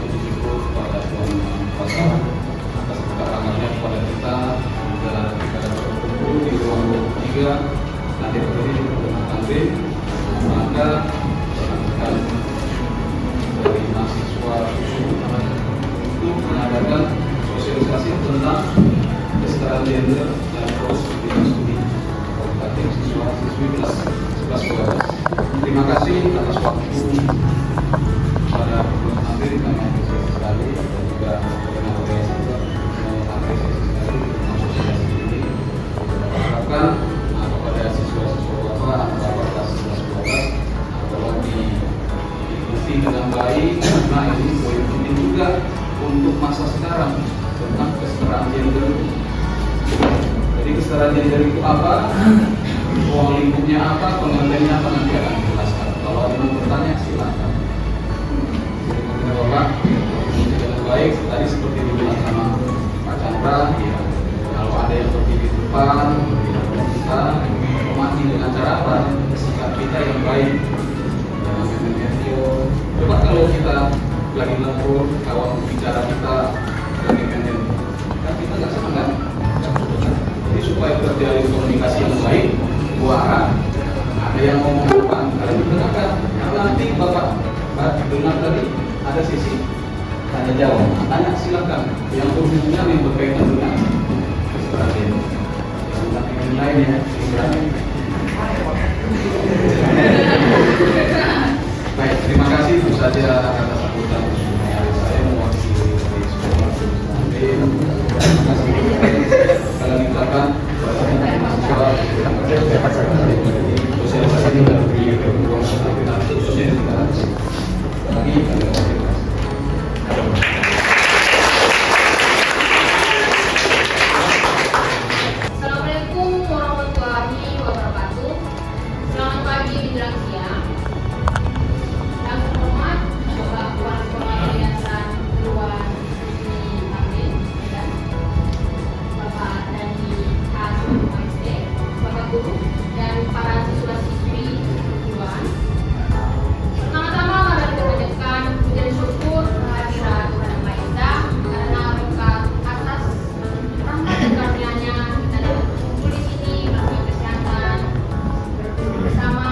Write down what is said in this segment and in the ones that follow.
puji syukur kepada Tuhan Yang Maha Kuasa atas keterangannya kepada kita dan kita dapat berkumpul di ruang 23 nanti berdiri di Pertemuan Tamrin maka perhatikan dari mahasiswa untuk mengadakan sosialisasi tentang kesetaraan gender dan proses bidang studi kualitatif siswa-siswi kelas 11-12. Terima kasih atas waktu pada Pertemuan Tamrin kami apresiasi sekali dan juga dengan organisasi juga mengapresiasi sekali tentang sosialisasi ini. Harapkan kepada siswa-siswa Bapak kelas 11-12 bahwa diikuti dengan baik karena ini poin penting juga untuk masa sekarang tentang kesetaraan gender. Jadi kesetaraan gender itu apa? Ruang lingkupnya apa? Pengertiannya apa? Nanti akan dijelaskan. Kalau ada yang bertanya silakan. Jadi mungkin Bapak dengan baik tadi seperti dibilang sama Pak Chandra, ya. Kalau ada yang berdiri di depan, kita hormati dengan cara apa? Sikap kita yang baik. Jangan video. Coba kalau kita lagi ngobrol, kawan bicara kita lagi pendek, kan kita nggak senang kan? Jadi supaya terjadi komunikasi yang baik, dua arah. Ada yang ngomong depan, kalian mendengarkan. Nanti Bapak dengar tadi ada sisi tanya jawab. Tanya silakan. Yang berhubungan yang berkaitan dengan kesetaraan. Yang lain ya. Baik, terima kasih itu saja atas sambutan saya mewakili dari sekolah Terima kasih. Kalian ucapkan mahasiswa sosialisasi dan ruang khususnya di negara lagi Assalamualaikum warahmatullahi wabarakatuh. Selamat pagi menjelang siang. Yang terhormat Bapak Kepala Sekolah Yayasan Perguruan Tinggi Tamrin dan Bapak Dani HSD, Bapak Guru dan para siswa-siswi perguruan. Pertama-tama mari kita panjatkan puji dan syukur kehadiran Tuhan Yang Maha Esa karena berkat atas rahmat dan karunia-Nya kita dapat berkumpul di sini melalui kesehatan, berkumpul bersama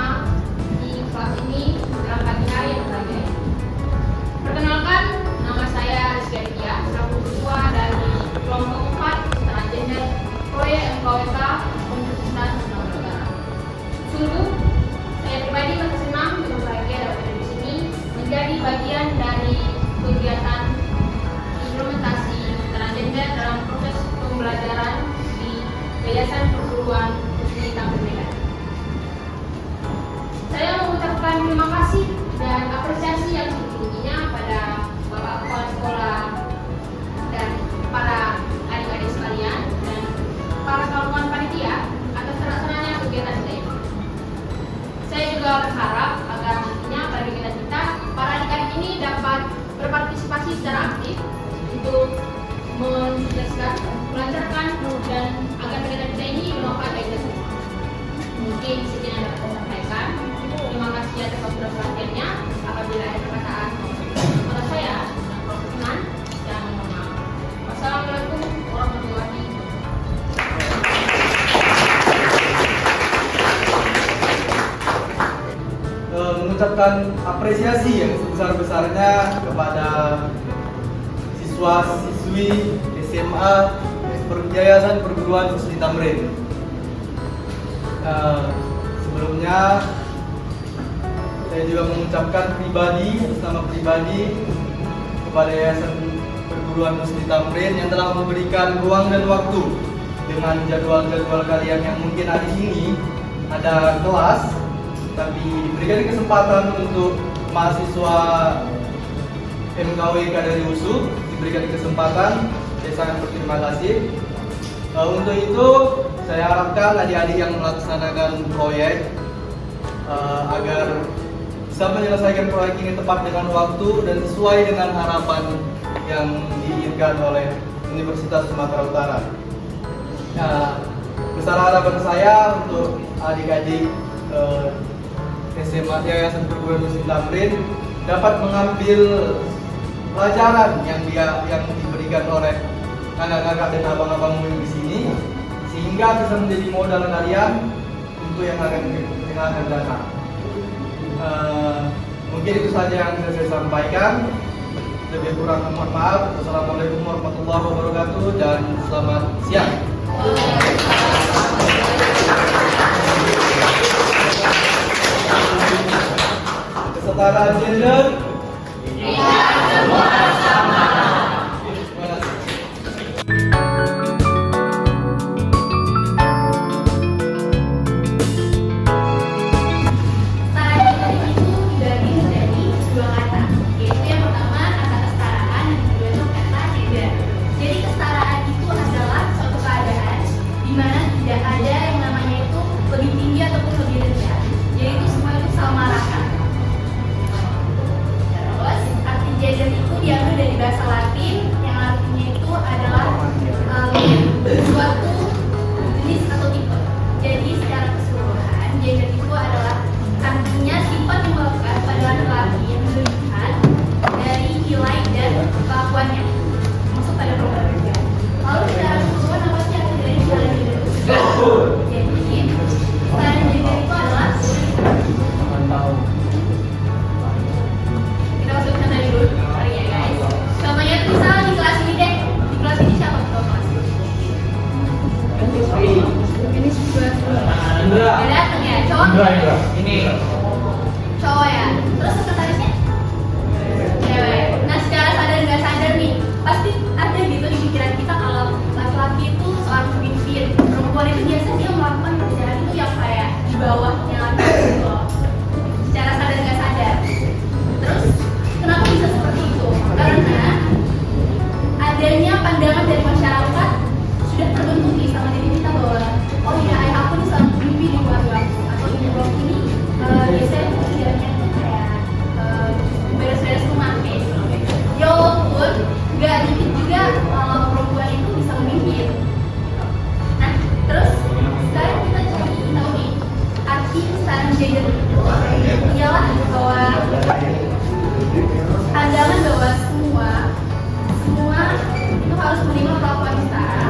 di kelas ini dalam pagi hari yang berbahagia. Perkenalkan, nama saya Rizky Aditya, selaku siswa dari kelompok 4 kesetaraan gender proyek MKWK Universitas Sumatera Utara. Sungguh, saya pribadi masih senang dan berbahagia dapat ada di sini menjadi bagian dari kegiatan implementasi kesetaraan gender dalam proses pembelajaran di Yayasan Perguruan Tinggi Tamrin Medan. Saya mengucapkan terima kasih dan apresiasi yang setinggi-tingginya pada Bapak Kepala Sekolah dan para adik-adik sekalian dan para kawan panitia atas terlaksananya kegiatan ini. Saya juga berharap agar nantinya pada kegiatan kita, para adik-adik ini dapat berpartisipasi secara aktif untuk mensukseskan, melancarkan dan agar kegiatan kita ini bermanfaat bagi kita semua. Mungkin sekian yang dapat saya sampaikan. Terima kasih atas waktu dan perhatiannya. Apabila ada perkataan kepada saya dan Prof. Kenan, saya mohon maaf. Wassalamualaikum warahmatullahi wabarakatuh. Mengucapkan apresiasi yang sebesar-besarnya kepada siswa-siswi SMA Yayasan Perguruan Tinggi Tamrin. Sebelumnya saya juga mengucapkan pribadi, atas nama pribadi kepada Yayasan Perguruan Tinggi Tamrin yang telah memberikan ruang dan waktu dengan jadwal-jadwal kalian yang mungkin hari ini ada kelas, tapi diberikan kesempatan untuk mahasiswa MKWK dari USU diberikan kesempatan. Saya sangat berterima kasih. Untuk itu saya harapkan adik-adik yang melaksanakan proyek agar bisa menyelesaikan proyek ini tepat dengan waktu dan sesuai dengan harapan yang diinginkan oleh Universitas Sumatera Utara. Besar harapan saya untuk adik-adik SMA Yayasan Perguruan Tinggi Tamrin dapat mengambil pelajaran yang diberikan oleh kakak-kakak dan abang-abang di sini, sehingga bisa menjadi modal kalian untuk yang akan datang. Mungkin itu saja yang bisa saya sampaikan. Lebih kurang mohon maaf. Wassalamualaikum warahmatullahi wabarakatuh dan selamat siang. Kesetaraan gender. Iya, semua sama. Terima kasih. Kesetaraan gender itu dibagi menjadi dua kata, yaitu yang pertama kata kesetaraan dan yang kedua itu kata gender. Jadi kesetaraan itu adalah suatu keadaan di mana tidak ada yang namanya itu lebih tinggi ataupun lebih rendah, yaitu semua itu sama rata. Terus arti gender itu diambil dari bahasa Latin yang artinya itu adalah suatu jenis atau tipe. Jadi secara keseluruhan gender itu adalah artinya sifat yang melekat pada laki-laki yang berlebihan dari nilai dan kelakuannya masuk pada perempuan juga. Lalu secara keseluruhan apa sih arti dari kesetaraan gender itu? Jadi kesetaraan gender itu adalah kita masuk ke sana dulu, sorry ya guys. Contohnya tuh misal di kelas ini deh, di kelas ini siapa ketua kelas? Ini sebelah Indra. ya datang ya, cowok? Ini. Cowok ya. Terus sekretarisnya? Cewek. Nah secara sadar nggak sadar nih, pasti ada gitu di pikiran kita kalau laki-laki itu seorang pemimpin, perempuan itu biasanya dia melakukan pekerjaan itu yang kayak di bawahnya laki-laki gitu loh. Secara sadar nggak sadar. Terus kenapa bisa seperti itu? Karena adanya pandangan dari masyarakat sudah terbentuk nih sama diri kita bahwa oh iya ayah aku nih seorang pemimpin di keluarga aku, atau ibu aku ini biasanya kerjanya itu kayak beres-beres rumah kayak gitu. Ya walaupun nggak dikit juga kalau perempuan itu bisa memimpin. Nah terus sekarang kita cari tahu nih arti kesetaraan gender itu ialah bahwa pandangan bahwa semua itu harus menerima perlakuan setara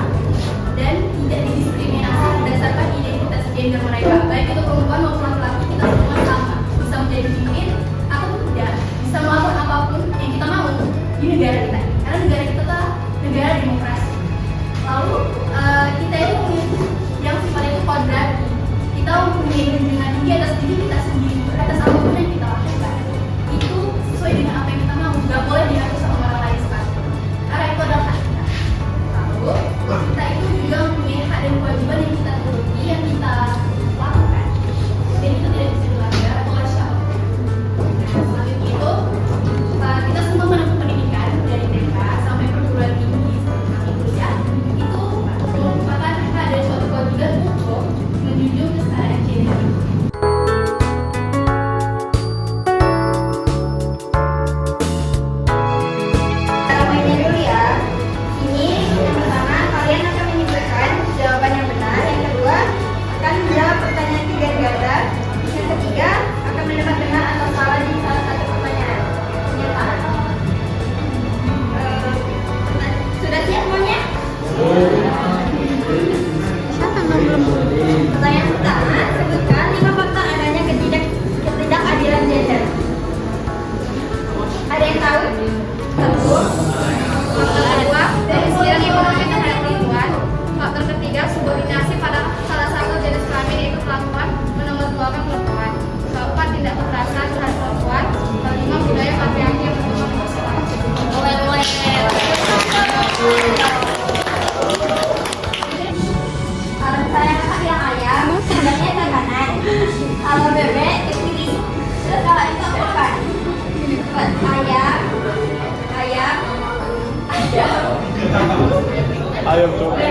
dan tidak didiskriminasi berdasarkan identitas gender mereka, baik itu perempuan maupun laki-laki. Kita semua sama, bisa menjadi pemimpin ataupun tidak, bisa melakukan apapun yang kita mau di negara kita ini, karena negara kita adalah negara demokrasi. Lalu kita itu memiliki yang sifatnya itu kodrati, kita mempunyai junjungan tinggi atas diri kita sendiri, atas apapun yang kita lakukan itu sesuai dengan apa yang kita mau, nggak boleh diatur sama orang lain sekalipun, karena itu adalah hak kita. Lalu kita itu juga mempunyai hak dan kewajiban yang kita turuti, yang kita lakukan, dan itu tidak bisa dilanggar oleh siapapun. Nah selanjutnya itu kita semua menempuh pendidikan dari TK sampai perguruan tinggi sampai kuliah itu merupakan hak dan suatu kewajiban untuk menjunjung kesetaraan gender. Cara mainnya dulu ya. Ini yang pertama kalian akan menyebutkan jawaban yang benar. Yang kedua akan menjawab pertanyaan 3 ganda. Yang ketiga akan mendapat benar atau salah di salah satu pertanyaan. Pernyataan. Sudah siap semuanya? Pertanyaan pertama, sebutkan 5 faktor adanya ketidakadilan gender. Ada yang tahu? Satu, faktor kedua, dari ekonomi terhadap lingkungan. Faktor ketiga, subordinasi pada salah satu jenis kelamin yaitu perempuan menomorduakan perempuan. Keempat, tindak kekerasan terhadap perempuan. Kelima, budaya patriarki yang boleh. Kalau misalnya kakak bilang ayam, sebenarnya ke kanan. Kalau bebek ke kiri. Terus kalau itu apa? Ayam. Ayam coba.